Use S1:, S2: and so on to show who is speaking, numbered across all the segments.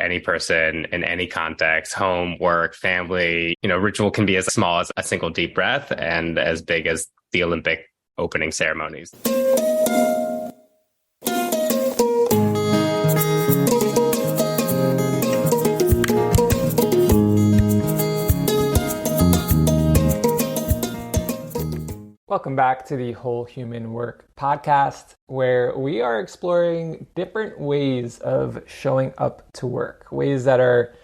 S1: any person in any context, home, work, family. Ritual can be as small as a single deep breath and as big as the Olympic opening ceremonies.
S2: Welcome back to the Whole Human Work podcast, where we are exploring different ways of showing up to work, ways that are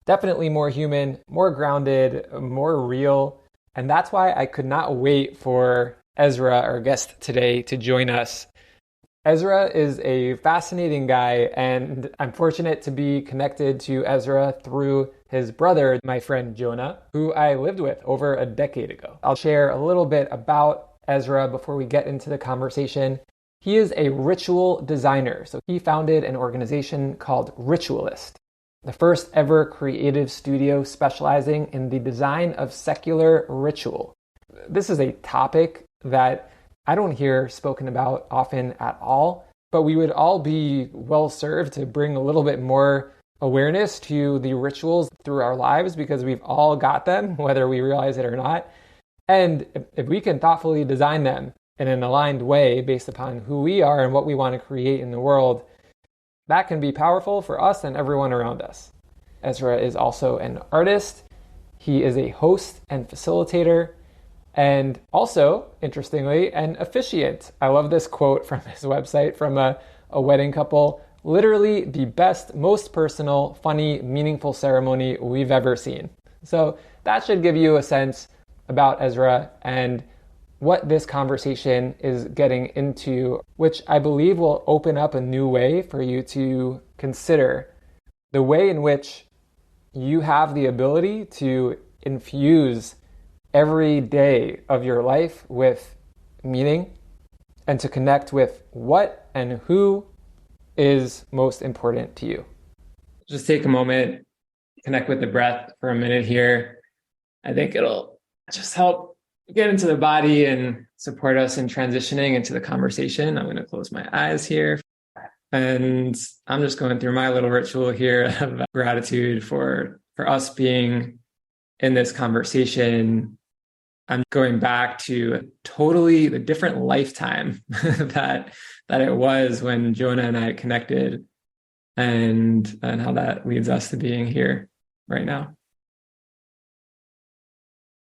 S2: definitely more human, more grounded, more real. And that's why I could not wait for Ezra, our guest today, to join us. Ezra is a fascinating guy, and I'm fortunate to be connected to Ezra through his brother, my friend Jonah, who I lived with over a decade ago. I'll share a little bit about Ezra before we get into the conversation. He is a ritual designer, so he founded an organization called Ritualist, the first ever creative studio specializing in the design of secular ritual. This is a topic that I don't hear spoken about often at all, but we would all be well served to bring a little bit more awareness to the rituals through our lives, because we've all got them, whether we realize it or not. And if we can thoughtfully design them in an aligned way based upon who we are and what we want to create in the world, that can be powerful for us and everyone around us. Ezra is also an artist. He is a host and facilitator, and also, interestingly, an officiant. I love this quote from his website from a wedding couple. Literally the best, most personal, funny, meaningful ceremony we've ever seen. So that should give you a sense about Ezra and what this conversation is getting into, which I believe will open up a new way for you to consider the way in which you have the ability to infuse every day of your life with meaning and to connect with what and who is most important to you. Just take a moment, connect with the breath for a minute here. I think it'll just help get into the body and support us in transitioning into the conversation. I'm going to close my eyes here. And I'm just going through my little ritual here of gratitude for us being in this conversation. I'm going back to totally the different lifetime that it was when Jonah and I connected, and how that leads us to being here right now.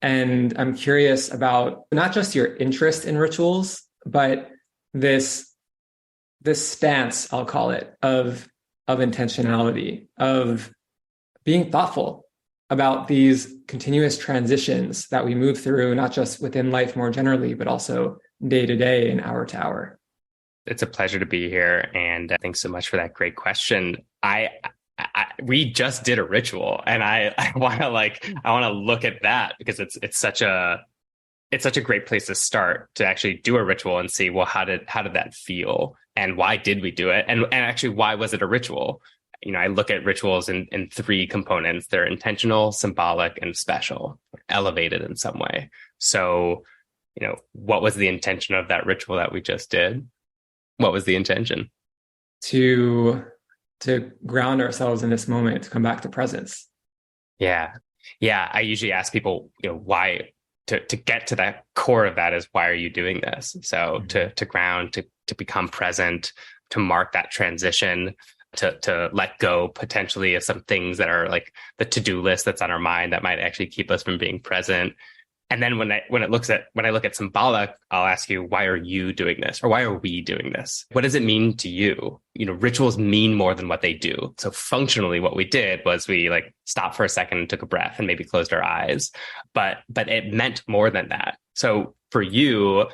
S2: And I'm curious about not just your interest in rituals, but this stance, I'll call it, of intentionality, of being thoughtful about these continuous transitions that we move through, not just within life more generally, but also day to day and hour to hour.
S1: It's a pleasure to be here, and thanks so much for that great question. We just did a ritual, and I want to look at that, because it's such a great place to start, to actually do a ritual and see, well, how did that feel, and why did we do it, and actually why was it a ritual? I look at rituals in three components. They're intentional, symbolic, and special, elevated in some way. So, what was the intention of that ritual that we just did? What was the intention?
S2: To ground ourselves in this moment, to come back to presence.
S1: Yeah. I usually ask people, why, to get to that core of that is, why are you doing this? So to ground, to become present, to mark that transition, to let go potentially of some things that are like the to-do list that's on our mind that might actually keep us from being present. And then when I look at symbolic, I'll ask you, why are you doing this? Or why are we doing this? What does it mean to you? Rituals mean more than what they do. So functionally, what we did was we stopped for a second and took a breath and maybe closed our eyes. But it meant more than that. So for you,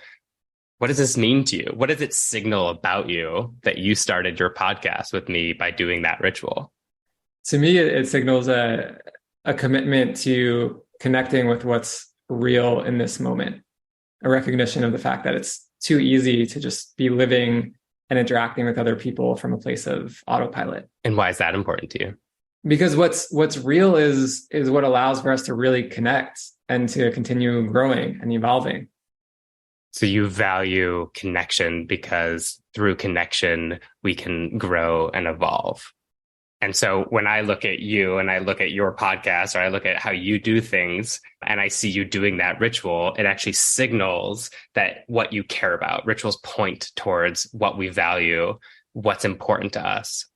S1: what does this mean to you? What does it signal about you that you started your podcast with me by doing that ritual?
S2: To me, it signals a commitment to connecting with what's real in this moment, a recognition of the fact that it's too easy to just be living and interacting with other people from a place of autopilot.
S1: And why is that important to you?
S2: Because what's real is what allows for us to really connect and to continue growing and evolving.
S1: So you value connection because through connection, we can grow and evolve. And so when I look at you and I look at your podcast, or I look at how you do things and I see you doing that ritual, it actually signals that what you care about. Rituals point towards what we value, what's important to us,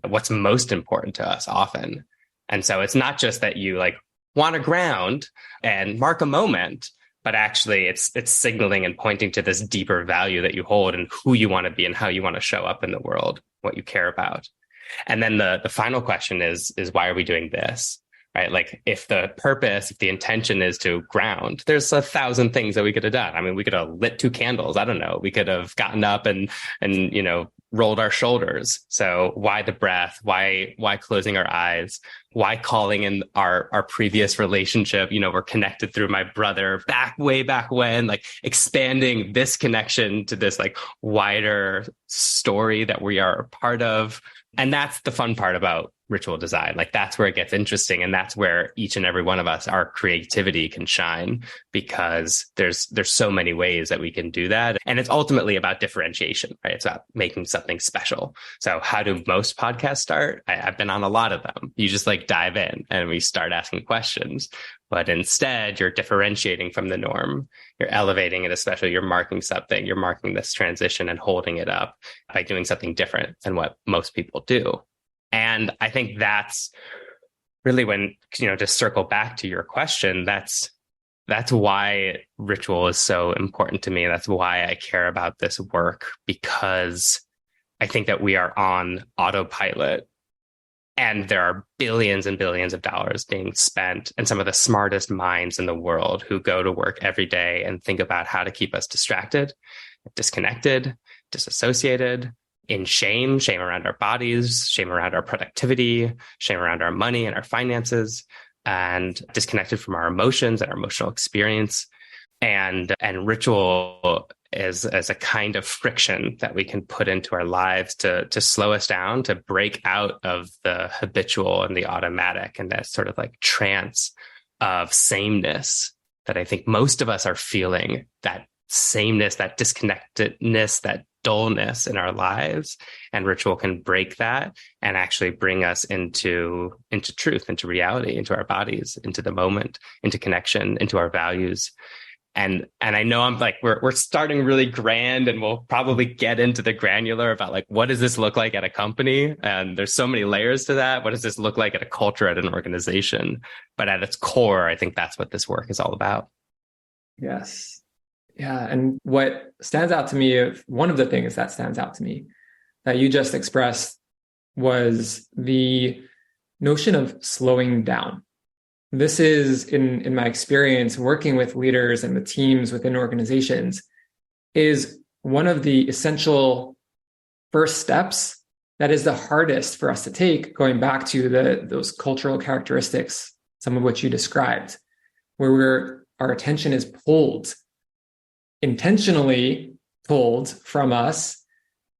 S1: what's most important to us often. And so it's not just that you like want to ground and mark a moment, but actually it's signaling and pointing to this deeper value that you hold and who you want to be and how you want to show up in the world, what you care about. And then the final question is why are we doing this? Right? Like if the purpose, if the intention is to ground, there's 1,000 things that we could have done. I mean, we could have lit 2 candles. I don't know. We could have gotten up and rolled our shoulders. So why the breath? Why closing our eyes? Why calling in our previous relationship? We're connected through my brother way back when, like expanding this connection to this like wider story that we are a part of. And that's the fun part about ritual design. Like that's where it gets interesting. And that's where each and every one of us, our creativity can shine, because there's so many ways that we can do that. And it's ultimately about differentiation, right? It's about making something special. So how do most podcasts start? I've been on a lot of them. You just like dive in and we start asking questions. But instead, you're differentiating from the norm. You're elevating it, especially you're marking something. You're marking this transition and holding it up by doing something different than what most people do. And I think that's really when, to circle back to your question, that's why ritual is so important to me. That's why I care about this work, because I think that we are on autopilot. And there are billions and billions of dollars being spent, and some of the smartest minds in the world who go to work every day and think about how to keep us distracted, disconnected, disassociated, in shame around our bodies, shame around our productivity, shame around our money and our finances, and disconnected from our emotions and our emotional experience. And ritual as a kind of friction that we can put into our lives to slow us down, to break out of the habitual and the automatic and that sort of like trance of sameness that I think most of us are feeling, that sameness, that disconnectedness, that dullness in our lives. And ritual can break that and actually bring us into truth, into reality, into our bodies, into the moment, into connection, into our values. And I know I'm like, we're starting really grand, and we'll probably get into the granular about like, what does this look like at a company? And there's so many layers to that. What does this look like at a culture, at an organization? But at its core, I think that's what this work is all about.
S2: Yes. Yeah. And what stands out to me, one of the things that stands out to me that you just expressed was the notion of slowing down. This is, in my experience, working with leaders and with teams within organizations, is one of the essential first steps that is the hardest for us to take, going back to those cultural characteristics, some of which you described, where our attention is pulled, intentionally pulled from us.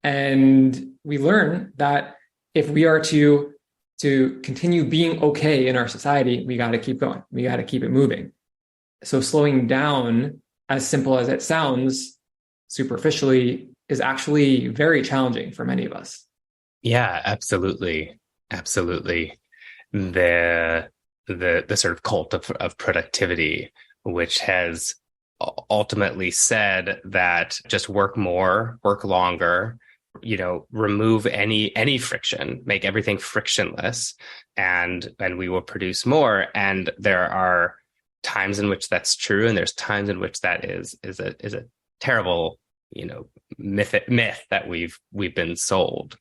S2: And we learn that if we are to continue being okay in our society, we got to keep going. We got to keep it moving. So slowing down, as simple as it sounds, superficially, is actually very challenging for many of us.
S1: Yeah, absolutely. Absolutely. The sort of cult of productivity, which has ultimately said that just work more, work longer, remove any friction, make everything frictionless, and we will produce more. And there are times in which that's true, and there's times in which that is a terrible, myth that we've been sold.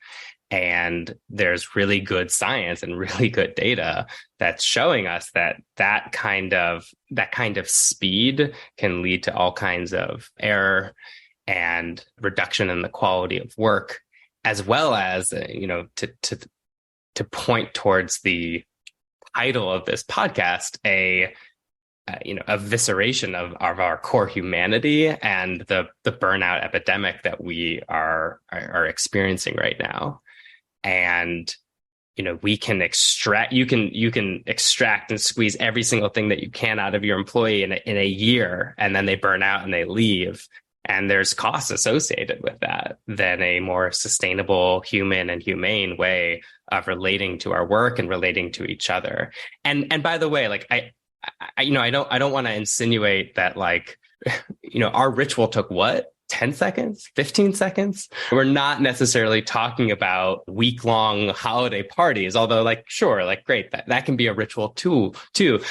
S1: And there's really good science and really good data that's showing us that kind of speed can lead to all kinds of error and reduction in the quality of work, as well as, to point towards the title of this podcast, a evisceration of our core humanity and the burnout epidemic that we are experiencing right now. And we can extract, you can extract and squeeze every single thing that you can out of your employee in a year, and then they burn out and they leave. And there's costs associated with that than a more sustainable, human and humane way of relating to our work and relating to each other. And by the way, like I don't want to insinuate that like, our ritual took what? 10 seconds, 15 seconds. We're not necessarily talking about week-long holiday parties, although like, sure, like great, that can be a ritual too.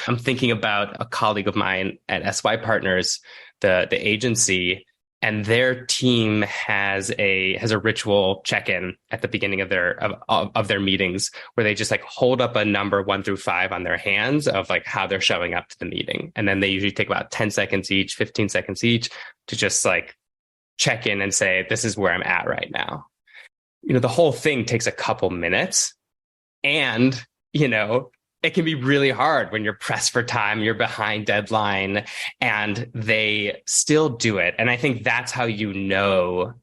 S1: I'm thinking about a colleague of mine at SY Partners, the agency, and their team has a ritual check-in at the beginning of their meetings where they just like hold up a number 1 through 5 on their hands of like how they're showing up to the meeting. And then they usually take about 10 seconds each, 15 seconds each to just like check in and say, this is where I'm at right now. The whole thing takes a couple minutes, and, it can be really hard when you're pressed for time, you're behind deadline, and they still do it. And I think that's how you know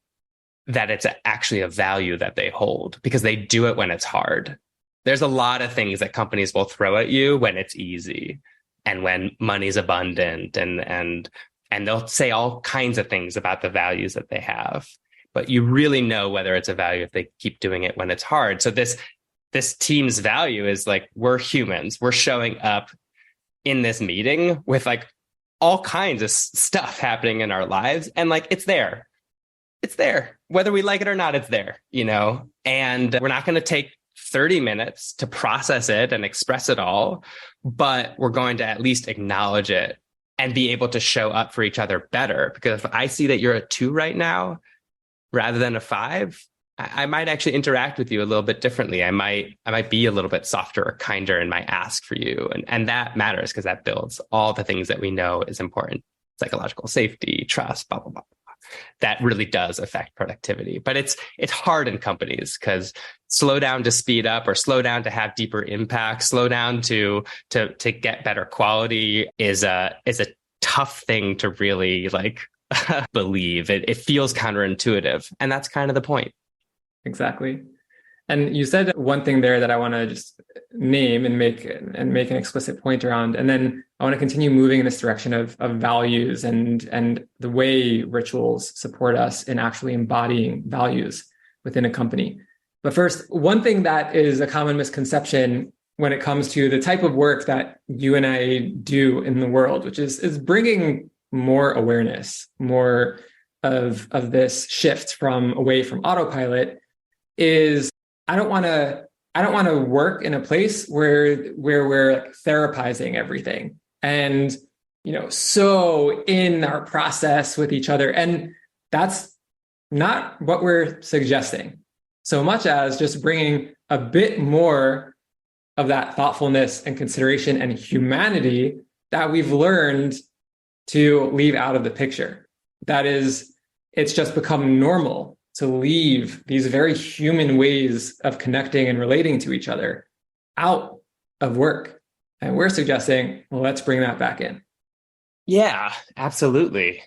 S1: that it's actually a value that they hold, because they do it when it's hard. There's a lot of things that companies will throw at you when it's easy and when money's abundant, and they'll say all kinds of things about the values that they have. But you really know whether it's a value if they keep doing it when it's hard. So this team's value is like, we're humans. We're showing up in this meeting with like all kinds of stuff happening in our lives. And like, it's there. It's there. Whether we like it or not, it's there, and we're not going to take 30 minutes to process it and express it all, but we're going to at least acknowledge it and be able to show up for each other better. Because if I see that you're a 2 right now, rather than a 5, I might actually interact with you a little bit differently. I might be a little bit softer or kinder in my ask for you. And that matters because that builds all the things that we know is important. Psychological safety, trust, blah, blah, blah. That really does affect productivity. But it's hard in companies because slow down to speed up, or slow down to have deeper impact, slow down to get better quality is a tough thing to really like believe. It feels counterintuitive. And that's kind of the point.
S2: Exactly. And you said one thing there that I want to just name and make an explicit point around. And then I want to continue moving in this direction of values and the way rituals support us in actually embodying values within a company. But first, one thing that is a common misconception when it comes to the type of work that you and I do in the world, which is bringing more awareness, more of this shift away from autopilot, is I don't want to work in a place where we're like therapizing everything and so in our process with each other. And that's not what we're suggesting, so much as just bringing a bit more of that thoughtfulness and consideration and humanity that we've learned to leave out of the picture. That is, it's just become normal to leave these very human ways of connecting and relating to each other out of work. And we're suggesting, well, let's bring that back in.
S1: Yeah, absolutely.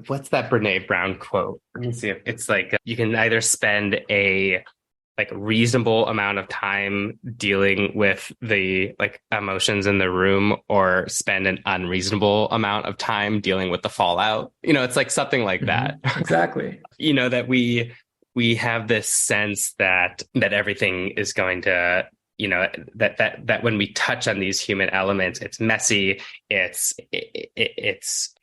S1: What's that Brene Brown quote? Let me see if it's like, you can either spend a like reasonable amount of time dealing with the like emotions in the room, or spend an unreasonable amount of time dealing with the fallout. It's like something like that.
S2: Exactly.
S1: That we have this sense that everything is going to, that when we touch on these human elements, it's messy, it's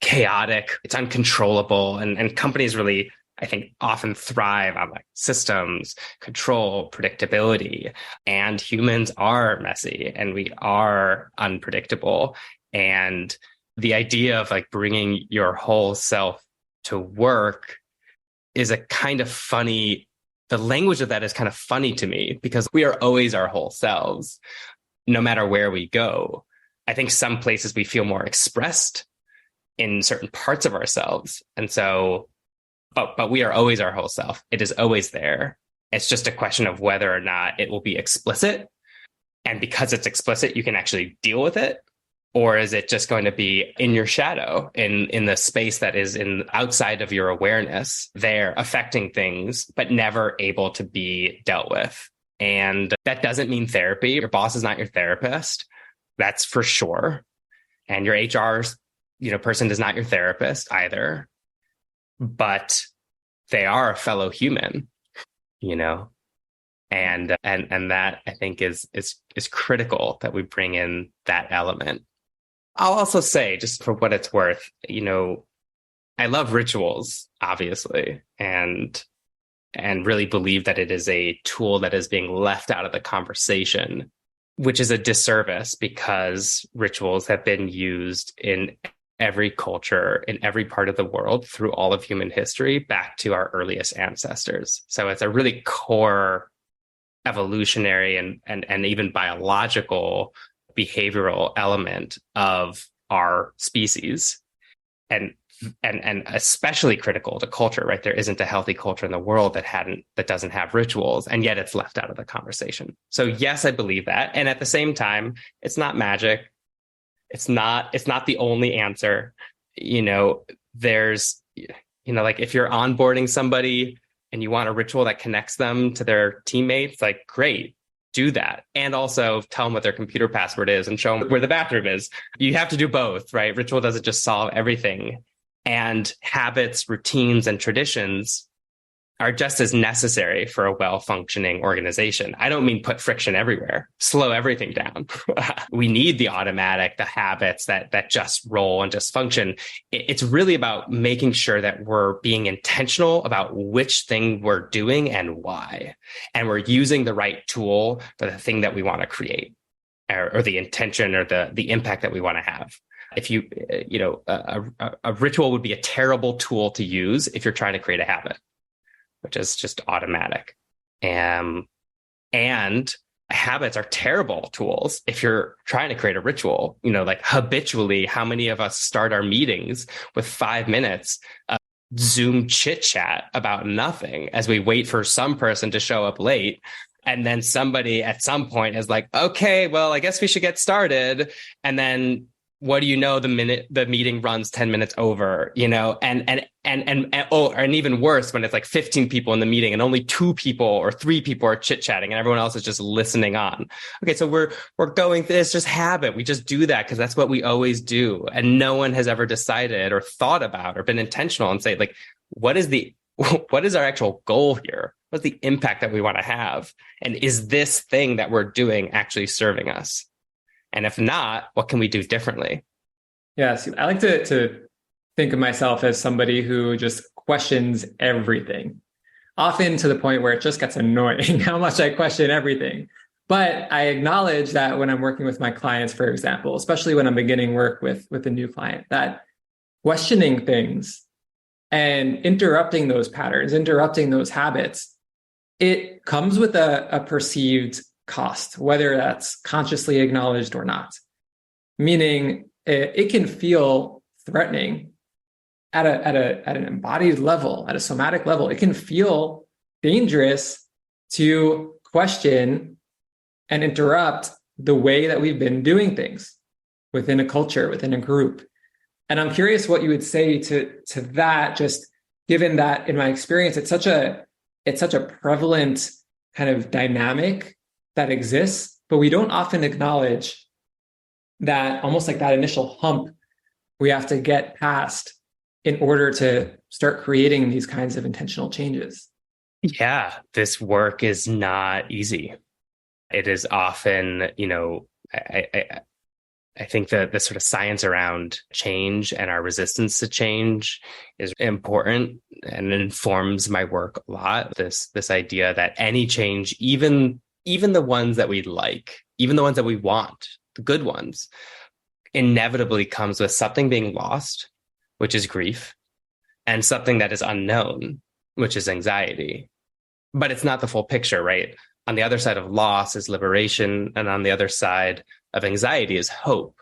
S1: chaotic, it's uncontrollable, and companies really, I think, often thrive on like systems, control, predictability. And humans are messy and we are unpredictable. And the idea of like bringing your whole self to work is a kind of funny, the language of that is kind of funny to me, because we are always our whole selves, no matter where we go. I think some places we feel more expressed in certain parts of ourselves. And so, but we are always our whole self. It is always there. It's just a question of whether or not it will be explicit. And because it's explicit, you can actually deal with it. Or is it just going to be in your shadow, in the space that is outside of your awareness, there affecting things, but never able to be dealt with? And that doesn't mean therapy. Your boss is not your therapist. That's for sure. And your HR, person is not your therapist either. but they are a fellow human, you know, and that I think is critical that we bring in that element. I'll also say, just for what it's worth, I love rituals, obviously, and really believe that it is a tool that is being left out of the conversation, which is a disservice because rituals have been used in every culture, in every part of the world through all of human history back to our earliest ancestors. So it's a really core evolutionary and even biological behavioral element of our species. And especially critical to culture, right? There isn't a healthy culture in the world that doesn't have rituals, and yet it's left out of the conversation. So yes, I believe that. And at the same time, it's not magic. It's not the only answer. There's, like if you're onboarding somebody and you want a ritual that connects them to their teammates, like great, do that. And also tell them what their computer password is and show them where the bathroom is. You have to do both, right? Ritual doesn't just solve everything. And habits, routines, and traditions are just as necessary for a well-functioning organization. I don't mean put friction everywhere, slow everything down. We need the automatic, the habits that just roll and just function. It's really about making sure that we're being intentional about which thing we're doing and why. And we're using the right tool for the thing that we want to create, or the intention or the impact that we want to have. If a ritual would be a terrible tool to use if you're trying to create a habit, which is just automatic. And habits are terrible tools if you're trying to create a ritual. Like habitually, how many of us start our meetings with 5 minutes of Zoom chit chat about nothing as we wait for some person to show up late? And then somebody at some point is like, okay, well, I guess we should get started. And then what do you know, the meeting runs 10 minutes over, and even worse when it's like 15 people in the meeting and only 2 people or 3 people are chit-chatting and everyone else is just listening on. Okay, so we're going through, it's just habit. We just do that because that's what we always do. And no one has ever decided or thought about or been intentional and say, like, what is our actual goal here? What's the impact that we want to have? And is this thing that we're doing actually serving us? And if not, what can we do differently?
S2: Yes, I like to think of myself as somebody who just questions everything, often to the point where it just gets annoying how much I question everything. But I acknowledge that when I'm working with my clients, for example, especially when I'm beginning work with a new client, that questioning things and interrupting those patterns, interrupting those habits, it comes with a perceived cost, whether that's consciously acknowledged or not. Meaning it can feel threatening at an embodied level, at a somatic level. It can feel dangerous to question and interrupt the way that we've been doing things within a culture, within a group. And I'm curious what you would say to that, just given that in my experience, it's such a prevalent kind of dynamic that exists, but we don't often acknowledge that, almost like that initial hump we have to get past in order to start creating these kinds of intentional changes.
S1: Yeah, this work is not easy. It is often, I think that the sort of science around change and our resistance to change is important and it informs my work a lot. This idea that any change, even the ones that we like, even the ones that we want, the good ones, inevitably comes with something being lost, which is grief, and something that is unknown, which is anxiety. But it's not the full picture, right? On the other side of loss is liberation, and on the other side of anxiety is hope.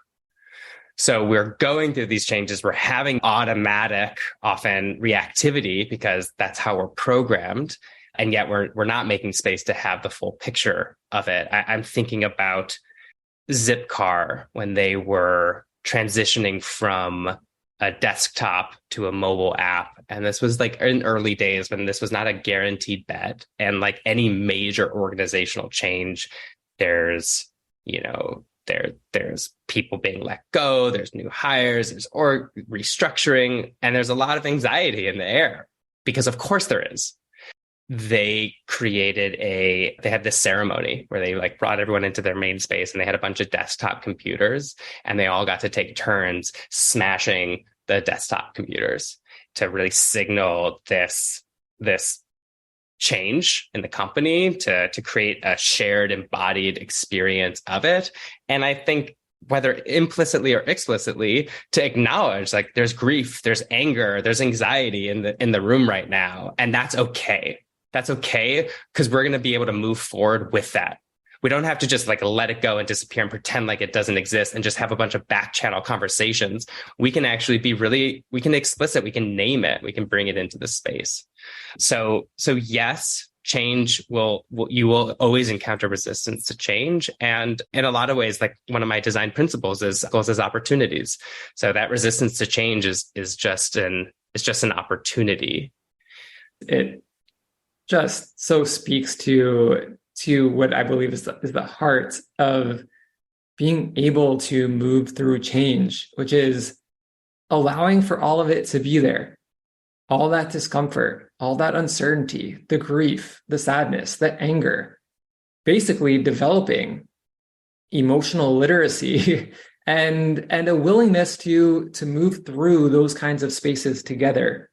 S1: So we're going through these changes. We're having automatic, often reactivity, because that's how we're programmed. And yet we're not making space to have the full picture of it. I'm thinking about Zipcar when they were transitioning from a desktop to a mobile app. And this was like in early days when this was not a guaranteed bet. And like any major organizational change, there's There's people being let go, there's new hires, there's org restructuring, and there's a lot of anxiety in the air because of course there is. They had this ceremony where they like brought everyone into their main space, and they had a bunch of desktop computers, and they all got to take turns smashing the desktop computers to really signal this change in the company, to create a shared embodied experience of it. And I think whether implicitly or explicitly, to acknowledge like there's grief, there's anger, there's anxiety in the room right now. And that's okay. That's okay, because we're going to be able to move forward with that. We don't have to just like let it go and disappear and pretend like it doesn't exist and just have a bunch of back channel conversations. We can actually we can explicit, we can name it, we can bring it into the space. So yes, change you will always encounter resistance to change. And in a lot of ways, like one of my design principles is opportunities. So that resistance to change is just an opportunity.
S2: It just so speaks to what I believe is the heart of being able to move through change, which is allowing for all of it to be there. All that discomfort, all that uncertainty, the grief, the sadness, the anger, basically developing emotional literacy and a willingness to move through those kinds of spaces together,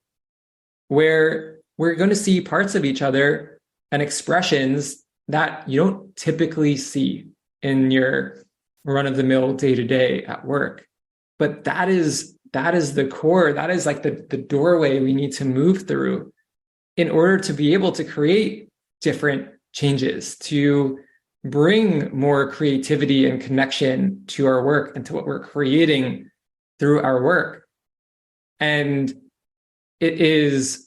S2: where we're going to see parts of each other and expressions that you don't typically see in your run-of-the-mill day-to-day at work. But that is the core, that is like the doorway we need to move through in order to be able to create different changes, to bring more creativity and connection to our work and to what we're creating through our work. And it is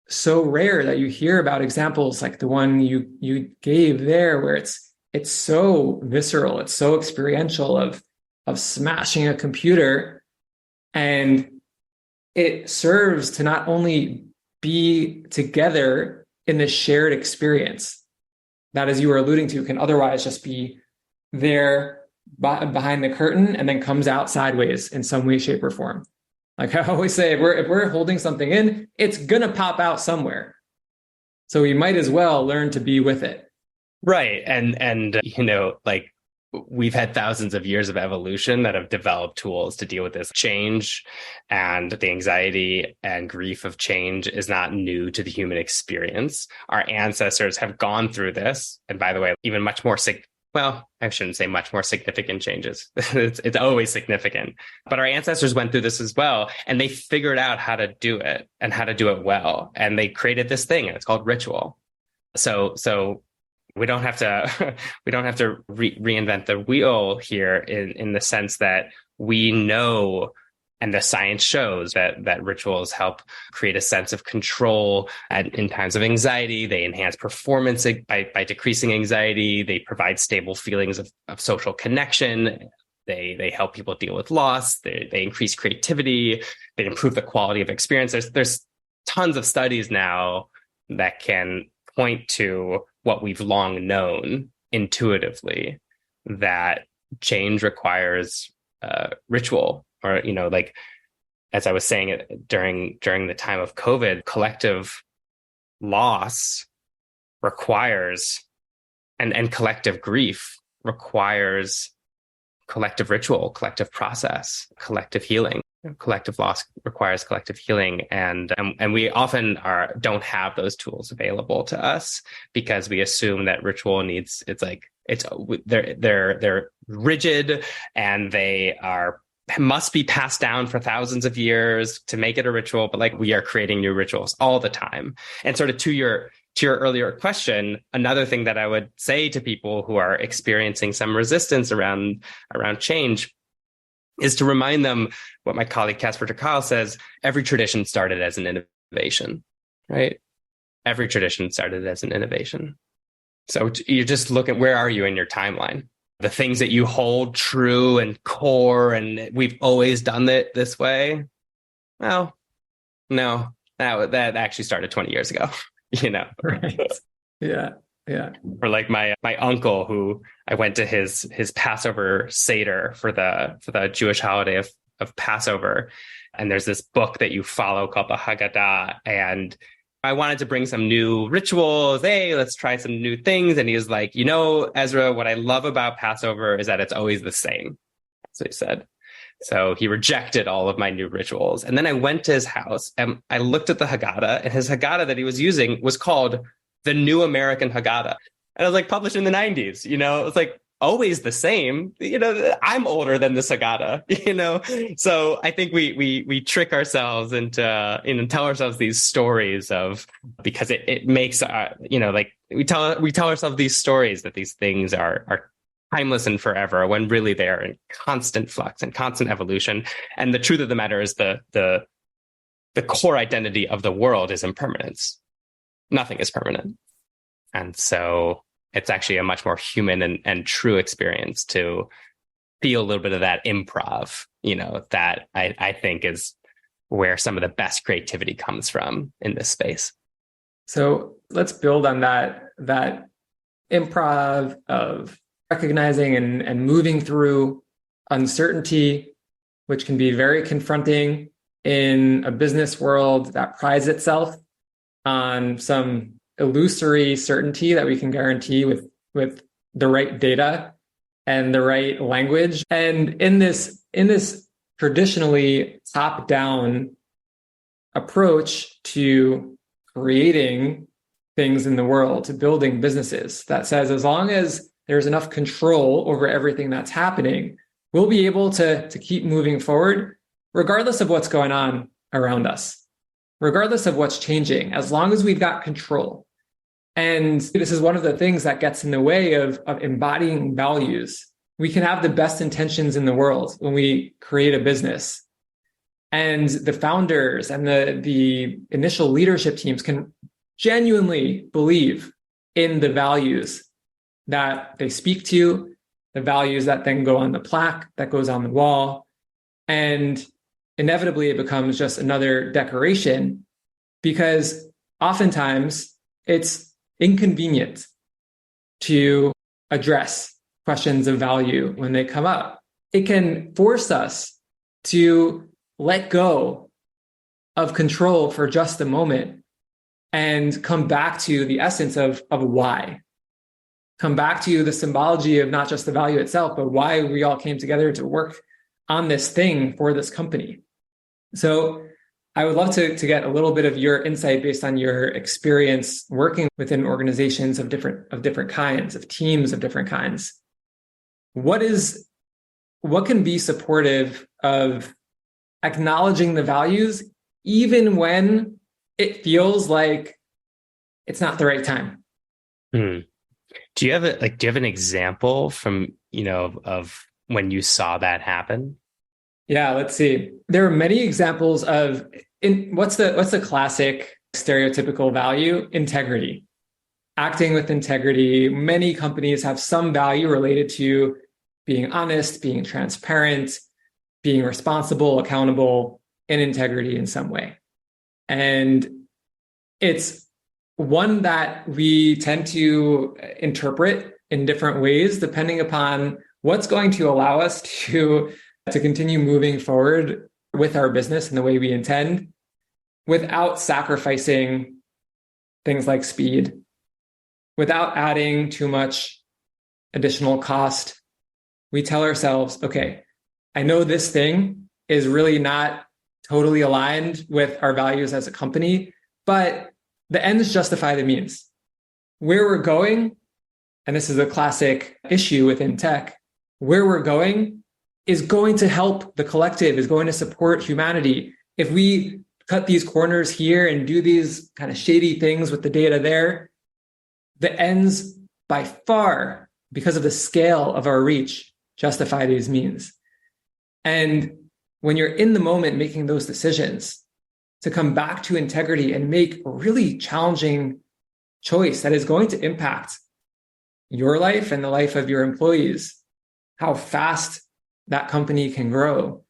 S2: so rare that you hear about examples like the one you gave there, where it's so visceral, it's so experiential of smashing a computer. And it serves to not only be together in the shared experience that, as you were alluding to, can otherwise just be there behind the curtain and then comes out sideways in some way, shape, or form. Like I always say, if we're holding something in, it's gonna pop out somewhere. So we might as well learn to be with it.
S1: Right. And like we've had thousands of years of evolution that have developed tools to deal with this change, and the anxiety and grief of change is not new to the human experience. Our ancestors have gone through this. And by the way, even much more I shouldn't say much more significant changes. It's always significant. But our ancestors went through this as well, and they figured out how to do it and how to do it well. And they created this thing, and it's called ritual. So we don't have to reinvent the wheel here in the sense that we know, and the science shows that rituals help create a sense of control in times of anxiety. They enhance performance by decreasing anxiety. They provide stable feelings of social connection. They help people deal with loss. They increase creativity. They improve the quality of experience. There's tons of studies now that can point to what we've long known intuitively, that change requires ritual. Or, like, as I was saying during the time of COVID, collective loss requires, and collective grief requires collective ritual, collective process, collective healing. Collective loss requires collective healing, and we often don't have those tools available to us because we assume that ritual they're rigid, and they must be passed down for thousands of years to make it a ritual. But like, we are creating new rituals all the time. And sort of to your earlier question, another thing that I would say to people who are experiencing some resistance around change is to remind them what my colleague Casper ter Kuile says: every tradition started as an innovation, right? Every tradition started as an innovation. So you just look at, where are you in your timeline? The things that you hold true and core, and we've always done it this way. Well, no, that actually started 20 years ago,
S2: Right. Yeah. Yeah.
S1: Or like my uncle, who I went to his Passover Seder for the Jewish holiday of Passover. And there's this book that you follow called the Haggadah. And I wanted to bring some new rituals. Hey, let's try some new things. And he was like, Ezra, what I love about Passover is that it's always the same. So he said. So he rejected all of my new rituals. And then I went to his house and I looked at the Haggadah, and his Haggadah that he was using was called the New American Haggadah. And it was like published in the 90s, it was like always the same. I'm older than this Haggadah, So I think we trick ourselves into, tell ourselves these stories because it makes, like we tell ourselves these stories that these things are timeless and forever, when really they are in constant flux and constant evolution. And the truth of the matter is the core identity of the world is impermanence. Nothing is permanent. And so it's actually a much more human and true experience to feel a little bit of that improv, that I think is where some of the best creativity comes from in this space.
S2: So let's build on that improv of recognizing and moving through uncertainty, which can be very confronting in a business world that prides itself on some illusory certainty that we can guarantee with the right data and the right language. And in this traditionally top-down approach to creating things in the world, to building businesses, that says as long as there's enough control over everything that's happening, we'll be able to keep moving forward, regardless of what's going on around us, regardless of what's changing, as long as we've got control. And this is one of the things that gets in the way of embodying values. We can have the best intentions in the world when we create a business. And the founders and the initial leadership teams can genuinely believe in the values that they speak to, the values that then go on the plaque that goes on the wall. And inevitably it becomes just another decoration, because oftentimes it's inconvenient to address questions of value when they come up. It can force us to let go of control for just a moment and come back to the essence of why. Come back to the symbology of not just the value itself, but why we all came together to work on this thing for this company. So I would love to get a little bit of your insight based on your experience working within organizations of different kinds, of teams of different kinds. What can be supportive of acknowledging the values, even when it feels like it's not the right time?
S1: Do you have an example from, of when you saw that happen?
S2: Yeah, let's see. There are many examples of what's the classic stereotypical value? Integrity. Acting with integrity. Many companies have some value related to being honest, being transparent, being responsible, accountable, and integrity in some way. And it's one that we tend to interpret in different ways, depending upon what's going to allow us to continue moving forward with our business in the way we intend, without sacrificing things like speed, without adding too much additional cost. We tell ourselves, okay, I know this thing is really not totally aligned with our values as a company, but the ends justify the means. Where we're going, and this is a classic issue within tech, where we're going is going to help the collective, is going to support humanity. If we cut these corners here and do these kind of shady things with the data there, the ends by far, because of the scale of our reach, justify these means. And when you're in the moment making those decisions, to come back to integrity and make a really challenging choice that is going to impact your life and the life of your employees, how fast that company can grow,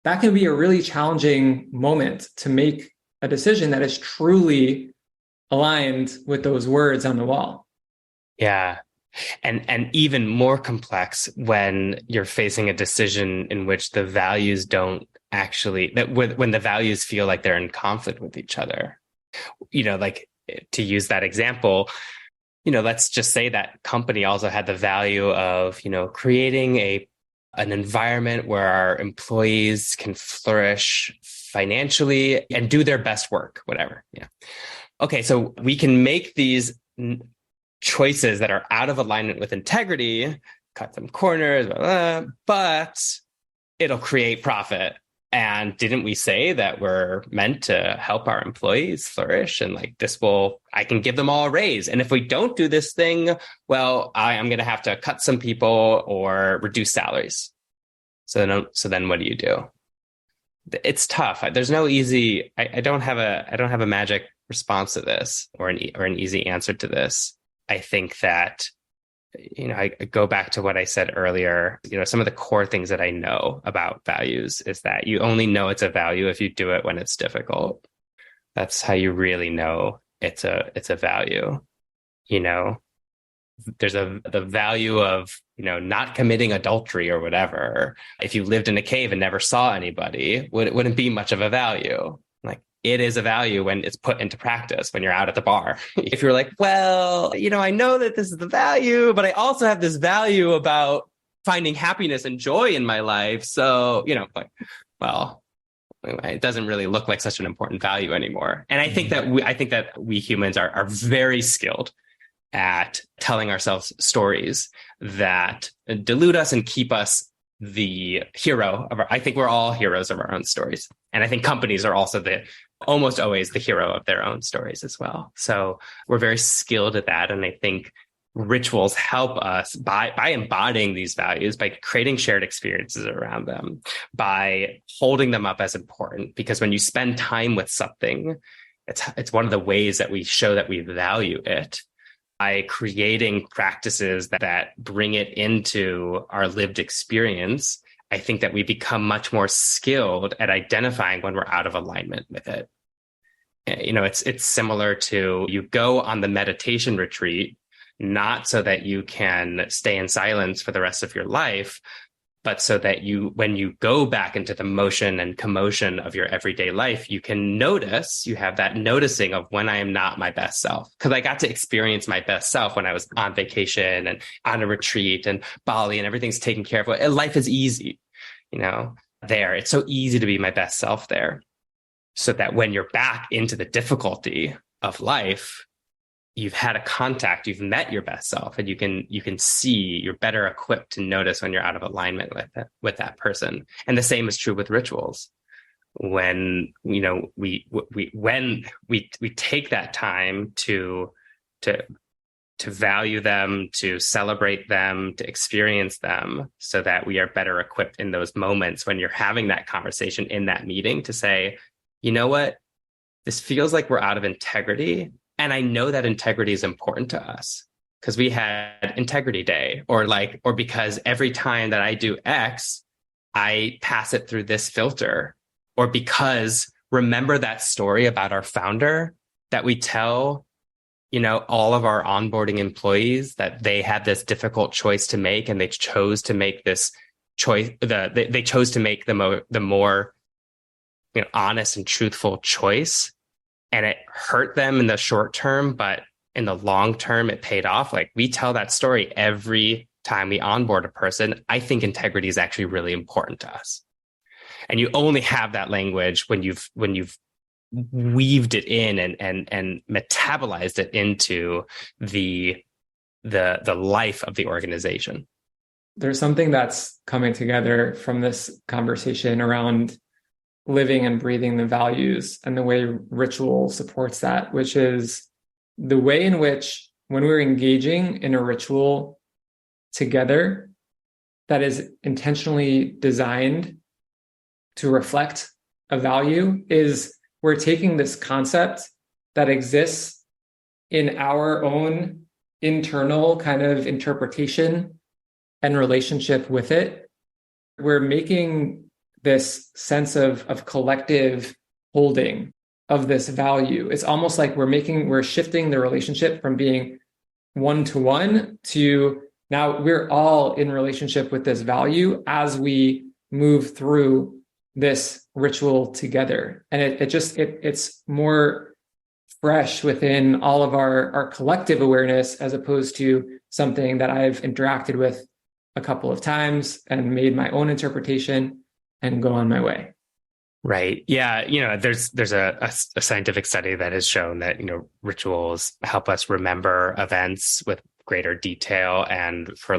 S2: that can be a really challenging moment to make a decision that is truly aligned with those words on the wall.
S1: Yeah. And even more complex when you're facing a decision in which the values don't actually, that when the values feel like they're in conflict with each other. Like, to use that example, let's just say that company also had the value of, creating an environment where our employees can flourish financially and do their best work, whatever. Yeah. Okay, so we can make these choices that are out of alignment with integrity, cut some corners, blah, blah, but it'll create profit. And didn't we say that we're meant to help our employees flourish? And like, I can give them all a raise. And if we don't do this thing, well, I'm going to have to cut some people or reduce salaries. So then what do you do? It's tough. There's no easy, I don't have a magic response to this or an easy answer to this. I think that, I go back to what I said earlier. Some of the core things that I know about values is that you only know it's a value if you do it when it's difficult. That's how you really know it's a value. There's the value of, not committing adultery or whatever. If you lived in a cave and never saw anybody, it wouldn't be much of a value. Like, it is a value when it's put into practice, when you're out at the bar. If you're like, well, I know that this is the value, but I also have this value about finding happiness and joy in my life. So, well, it doesn't really look like such an important value anymore. And I think that we humans are very skilled at telling ourselves stories that delude us and keep us the hero of I think we're all heroes of our own stories. And I think companies are also almost always the hero of their own stories as well. So we're very skilled at that. And I think rituals help us by embodying these values, by creating shared experiences around them, by holding them up as important. Because when you spend time with something, it's one of the ways that we show that we value it. By creating practices that bring it into our lived experience, I think that we become much more skilled at identifying when we're out of alignment with it. It's similar to, you go on the meditation retreat, not so that you can stay in silence for the rest of your life, but so that when you go back into the motion and commotion of your everyday life, you can notice, you have that noticing of when I am not my best self. Because I got to experience my best self when I was on vacation and on a retreat and Bali, and everything's taken care of. And life is easy, there. It's so easy to be my best self there. So that when you're back into the difficulty of life, you've had a contact, you've met your best self, and you can see, you're better equipped to notice when you're out of alignment with that person. And the same is true with rituals. When we take that time to value them, to celebrate them, to experience them, so that we are better equipped in those moments when you're having that conversation in that meeting to say, you know what, this feels like we're out of integrity. And I know that integrity is important to us because we had Integrity Day, or because every time that I do X, I pass it through this filter, or because remember that story about our founder that we tell, all of our onboarding employees, that they had this difficult choice to make, and they chose to make this choice. They chose to make the more honest and truthful choice. And it hurt them in the short term, but in the long term, it paid off. Like, we tell that story every time we onboard a person. I think integrity is actually really important to us. And you only have that language when you've weaved it in and metabolized it into the life of the organization.
S2: There's something that's coming together from this conversation around living and breathing the values and the way ritual supports that, which is the way in which, when we're engaging in a ritual together that is intentionally designed to reflect a value, is we're taking this concept that exists in our own internal kind of interpretation and relationship with it. We're making this sense of collective holding of this value. It's almost like we're shifting the relationship from being one-to-one to now we're all in relationship with this value as we move through this ritual together. And it's more fresh within all of our collective awareness, as opposed to something that I've interacted with a couple of times and made my own interpretation and go on my way.
S1: Right. Yeah. There's a scientific study that has shown that, rituals help us remember events with greater detail and for a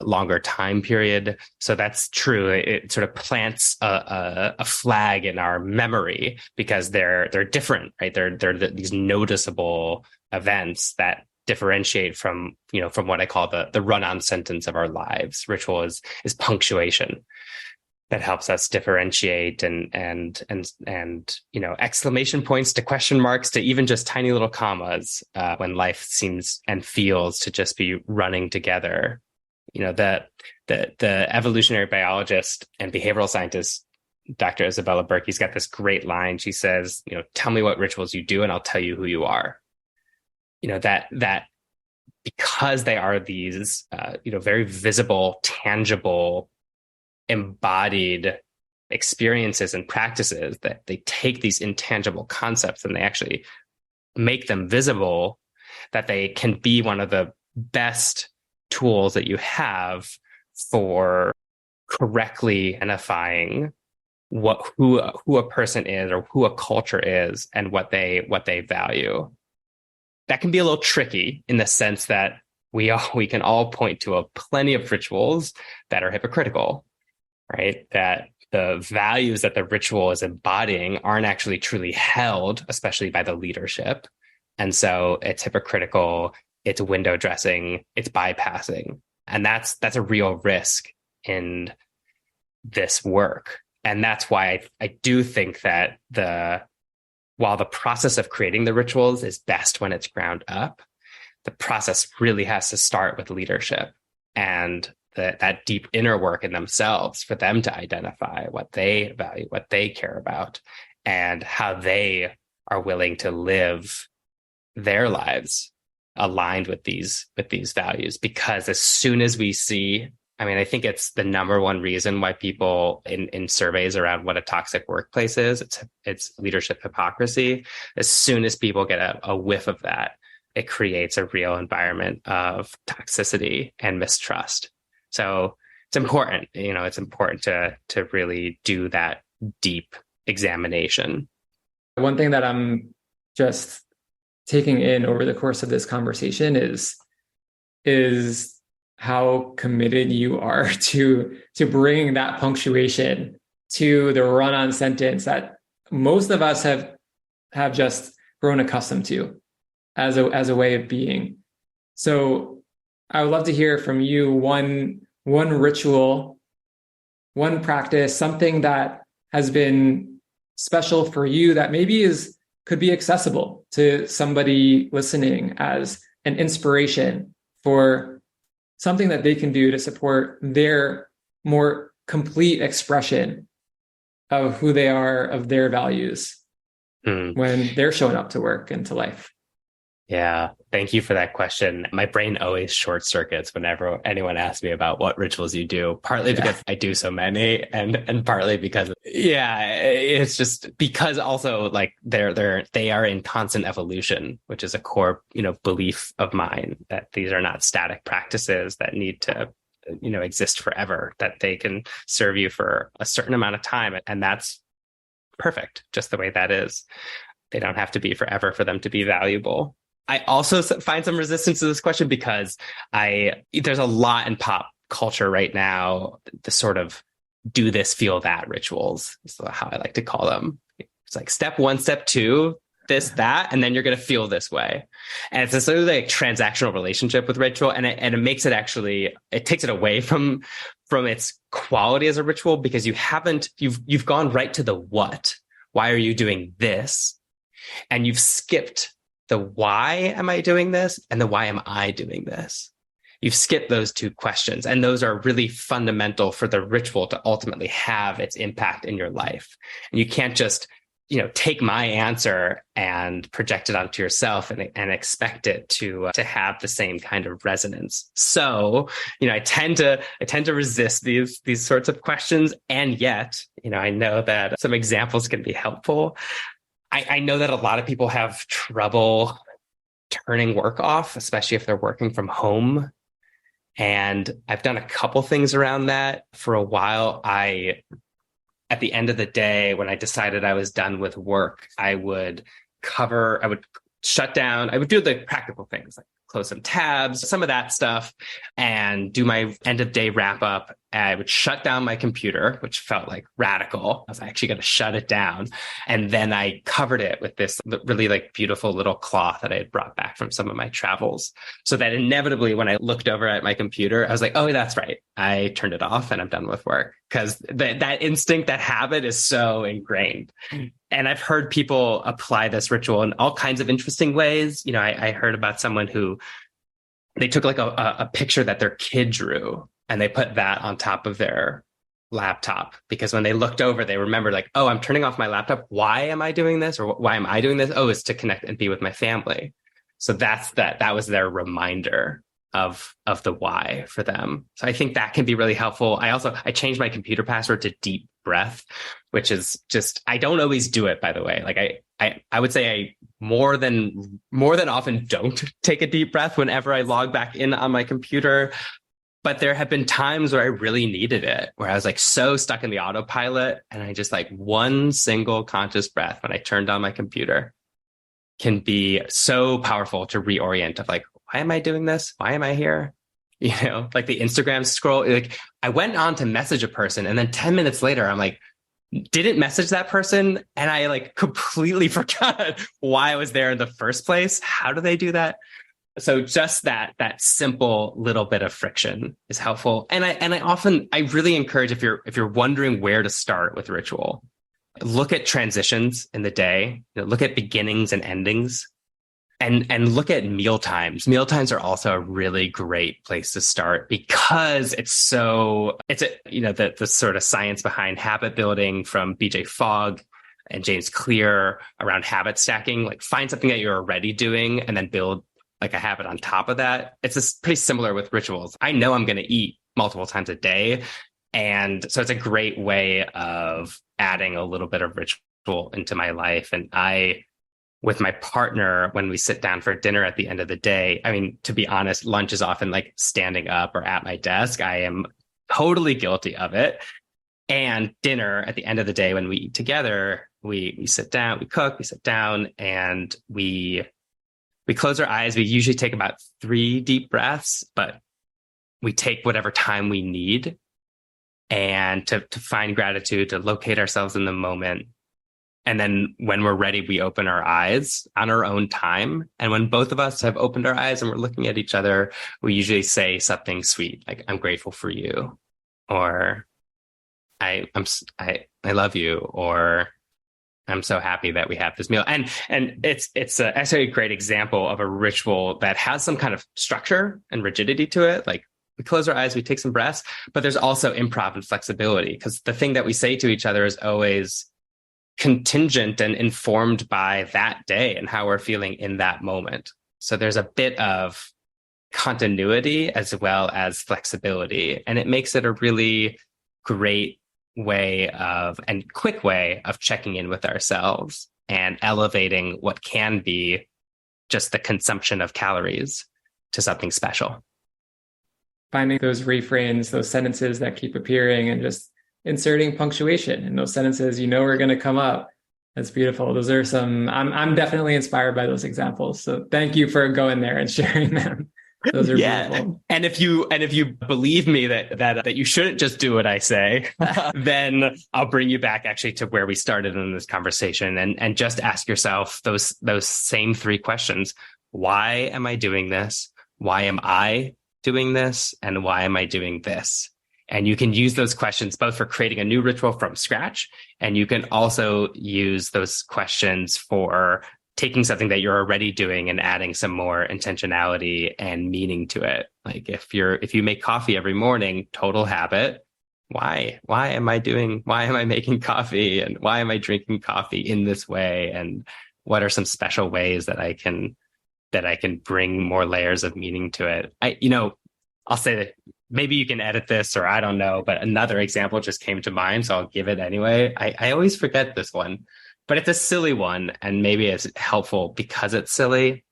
S1: longer time period. So that's true. It sort of plants a flag in our memory because they're different, right? They're these noticeable events that differentiate from what I call the run-on sentence of our lives. Ritual is punctuation that helps us differentiate and exclamation points to question marks to even just tiny little commas when life seems and feels to just be running together. The evolutionary biologist and behavioral scientist, Dr. Isabella Burke's got this great line. She says, tell me what rituals you do and I'll tell you who you are. That because they are these, very visible, tangible, embodied experiences and practices, that they take these intangible concepts and they actually make them visible, that they can be one of the best tools that you have for correctly identifying who a person is or who a culture is and what they value. That can be a little tricky in the sense that we can all point to plenty of rituals that are hypocritical, right? That the values that the ritual is embodying aren't actually truly held, especially by the leadership. And so it's hypocritical, it's window dressing, it's bypassing. And that's a real risk in this work. And that's why I do think that while the process of creating the rituals is best when it's ground up, the process really has to start with leadership and that deep inner work in themselves for them to identify what they value, what they care about, and how they are willing to live their lives aligned with these values. Because as soon as we see, I think it's the number one reason why people in surveys around what a toxic workplace is, it's leadership hypocrisy. As soon as people get a whiff of that, it creates a real environment of toxicity and mistrust. So it's important, it's important to really do that deep examination.
S2: One thing that I'm just taking in over the course of this conversation is how committed you are to bringing that punctuation to the run-on sentence that most of us have just grown accustomed to as a way of being. So I would love to hear from you one ritual, one practice, something that has been special for you that maybe could be accessible to somebody listening as an inspiration for something that they can do to support their more complete expression of who they are, of their values when they're showing up to work and to life.
S1: Yeah, thank you for that question. My brain always short circuits whenever anyone asks me about what rituals you do, partly because I do so many and partly because, it's just because also like they are in constant evolution, which is a core, belief of mine that these are not static practices that need to, exist forever, that they can serve you for a certain amount of time. And that's perfect, just the way that is. They don't have to be forever for them to be valuable. I also find some resistance to this question because there's a lot in pop culture right now, the sort of do this, feel that rituals is how I like to call them. It's like step 1, step 2, this, that, and then you're going to feel this way. And it's a sort of like transactional relationship with ritual. And it makes it actually, it takes it away from its quality as a ritual because you've gone right to the what. Why are you doing this? And you've skipped the why am I doing this and the why am I doing this? You've skipped those two questions. And those are really fundamental for the ritual to ultimately have its impact in your life. And you can't just take my answer and project it onto yourself and expect it to have the same kind of resonance. So, I tend to resist these sorts of questions. And yet, I know that some examples can be helpful. I know that a lot of people have trouble turning work off, especially if they're working from home. And I've done a couple things around that. For a while, at the end of the day, when I decided I was done with work, I would shut down. I would do the practical things like close some tabs, some of that stuff, and do my end of day wrap up. I would shut down my computer, which felt like radical. I was actually going to shut it down. And then I covered it with this really like beautiful little cloth that I had brought back from some of my travels. So that inevitably, when I looked over at my computer, I was like, oh, that's right. I turned it off and I'm done with work. Because that instinct, that habit is so ingrained. And I've heard people apply this ritual in all kinds of interesting ways. I heard about someone who they took like a picture that their kid drew and they put that on top of their laptop, because when they looked over, they remembered like, oh, I'm turning off my laptop. Why am I doing this? Or why am I doing this? Oh, it's to connect and be with my family. So that was their reminder of the why for them. So I think that can be really helpful. I changed my computer password to deep breath, which is just, I don't always do it, by the way. Like I would say I more than often don't take a deep breath whenever I log back in on my computer. But there have been times where I really needed it, where I was like so stuck in the autopilot, and I just like one single conscious breath when I turned on my computer can be so powerful to reorient of like, why am I doing this? Why am I here? Like the Instagram scroll, like I went on to message a person and then 10 minutes later, I'm like, didn't message that person. And I like completely forgot why I was there in the first place. How do they do that? So just that simple little bit of friction is helpful. And I really encourage, if you're wondering where to start with ritual, look at transitions in the day, look at beginnings and endings, and look at meal times. Meal times are also a really great place to start, because the sort of science behind habit building from BJ Fogg and James Clear around habit stacking, like find something that you're already doing and then build like a habit on top of that. It's pretty similar with rituals. I know I'm going to eat multiple times a day. And so it's a great way of adding a little bit of ritual into my life. And with my partner, when we sit down for dinner at the end of the day, I mean, to be honest, lunch is often like standing up or at my desk. I am totally guilty of it. And dinner at the end of the day, when we eat together, we sit down, we cook, we sit down, and we close our eyes. We usually take about 3 deep breaths, but we take whatever time we need, and to find gratitude, to locate ourselves in the moment. And then when we're ready, we open our eyes on our own time. And when both of us have opened our eyes and we're looking at each other, we usually say something sweet, like, I'm grateful for you, or I love you, or I'm so happy that we have this meal. And it's actually a great example of a ritual that has some kind of structure and rigidity to it. Like we close our eyes, we take some breaths, but there's also improv and flexibility, because the thing that we say to each other is always contingent and informed by that day and how we're feeling in that moment. So there's a bit of continuity as well as flexibility, and it makes it a really great way and quick way of checking in with ourselves and elevating what can be just the consumption of calories to something special.
S2: Finding those refrains, those sentences that keep appearing, and just inserting punctuation in those sentences are going to come up. That's beautiful. Those are I'm definitely inspired by those examples. So thank you for going there and sharing them. Those are beautiful. And
S1: if you believe me that you shouldn't just do what I say, then I'll bring you back actually to where we started in this conversation, and just ask yourself those same 3 questions. Why am I doing this? Why am I doing this? And why am I doing this? And you can use those questions both for creating a new ritual from scratch, and you can also use those questions for taking something that you're already doing and adding some more intentionality and meaning to it. Like if you make coffee every morning, total habit, why am I making coffee, and why am I drinking coffee in this way? And what are some special ways that I can bring more layers of meaning to it? I'll say that maybe you can edit this, or I don't know, but another example just came to mind, so I'll give it anyway. I always forget this one, but it's a silly one, and maybe it's helpful because it's silly,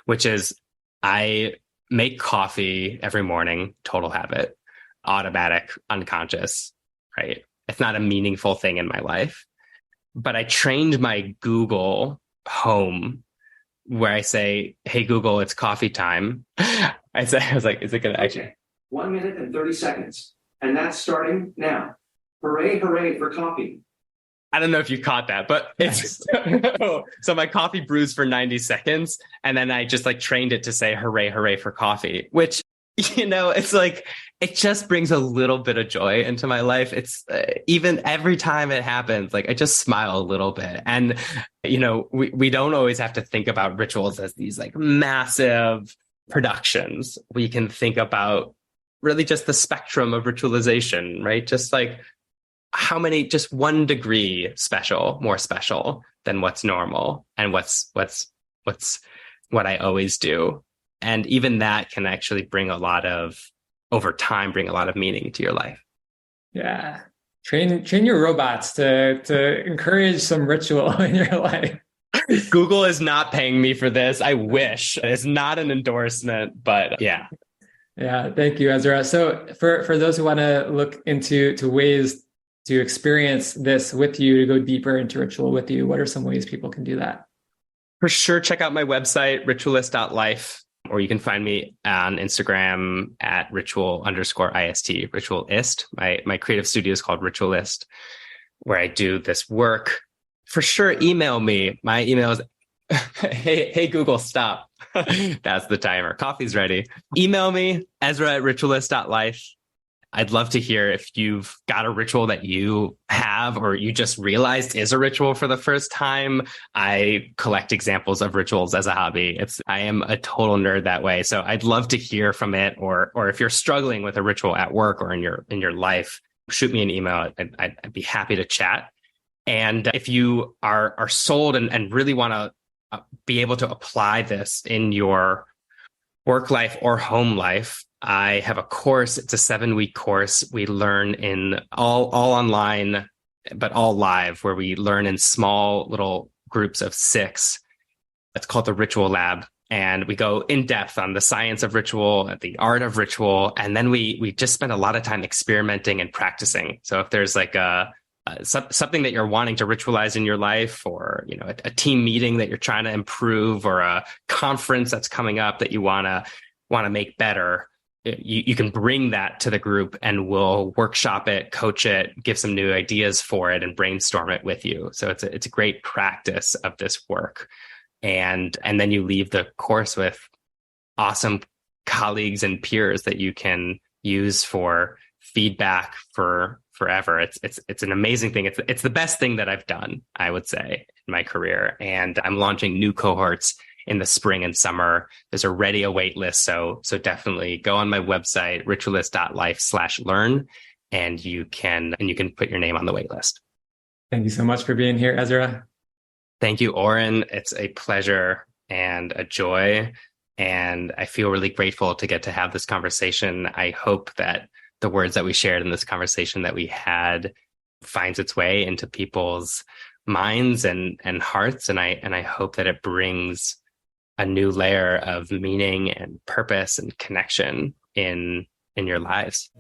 S1: which is I make coffee every morning, total habit, automatic, unconscious, right? It's not a meaningful thing in my life, but I trained my Google Home where I say, "Hey Google, it's coffee time." I was like, "Is it going to actually?"
S3: 1 minute and 30 seconds. And that's starting now. Hooray, hooray for coffee.
S1: I don't know if you caught that, but it's so my coffee brews for 90 seconds. And then I just like trained it to say, "Hooray, hooray for coffee," which, it's like, it just brings a little bit of joy into my life. It's even every time it happens, like I just smile a little bit. And, we don't always have to think about rituals as these like massive productions. We can think about really just the spectrum of ritualization, right? Just like how many, just 1 degree more special than what's normal, and what's what I always do. And even that can actually over time, bring a lot of meaning to your life.
S2: Yeah. Train your robots to encourage some ritual in your life.
S1: Google is not paying me for this. I wish. It's not an endorsement, but yeah.
S2: Yeah. Thank you, Ezra. So for those who want to look into ways to experience this with you, to go deeper into ritual with you, what are some ways people can do that?
S1: For sure, check out my website, ritualist.life, or you can find me on Instagram at ritual_ist, Ritualist. My creative studio is called Ritualist, where I do this work. For sure, email me. My email is, hey Google, stop. That's the timer. Coffee's ready. Email me, Ezra@ritualist.life. I'd love to hear if you've got a ritual that you have, or you just realized is a ritual for the first time. I collect examples of rituals as a hobby. I am a total nerd that way. So I'd love to hear from it, or if you're struggling with a ritual at work or in your life, shoot me an email. I'd be happy to chat. And if you are sold and really want to be able to apply this in your work life or home life, I have a course. It's a 7-week course. We learn in all online, but all live, where we learn in small little groups of 6. It's called the Ritual Lab. And we go in depth on the science of ritual, the art of ritual. And then we just spend a lot of time experimenting and practicing. So if there's like something that you're wanting to ritualize in your life, or, a team meeting that you're trying to improve, or a conference that's coming up that you want to make better, you can bring that to the group, and we'll workshop it, coach it, give some new ideas for it, and brainstorm it with you. So it's a great practice of this work. And then you leave the course with awesome colleagues and peers that you can use for feedback for forever. It's an amazing thing. It's the best thing that I've done, I would say, in my career. And I'm launching new cohorts in the spring and summer. There's already a wait list. So definitely go on my website, ritualist.life/learn, and you can put your name on the wait list.
S2: Thank you so much for being here, Ezra.
S1: Thank you, Oren. It's a pleasure and a joy. And I feel really grateful to get to have this conversation. I hope that the words that we shared in this conversation that we had finds its way into people's minds and hearts. And I hope that it brings a new layer of meaning and purpose and connection in your lives.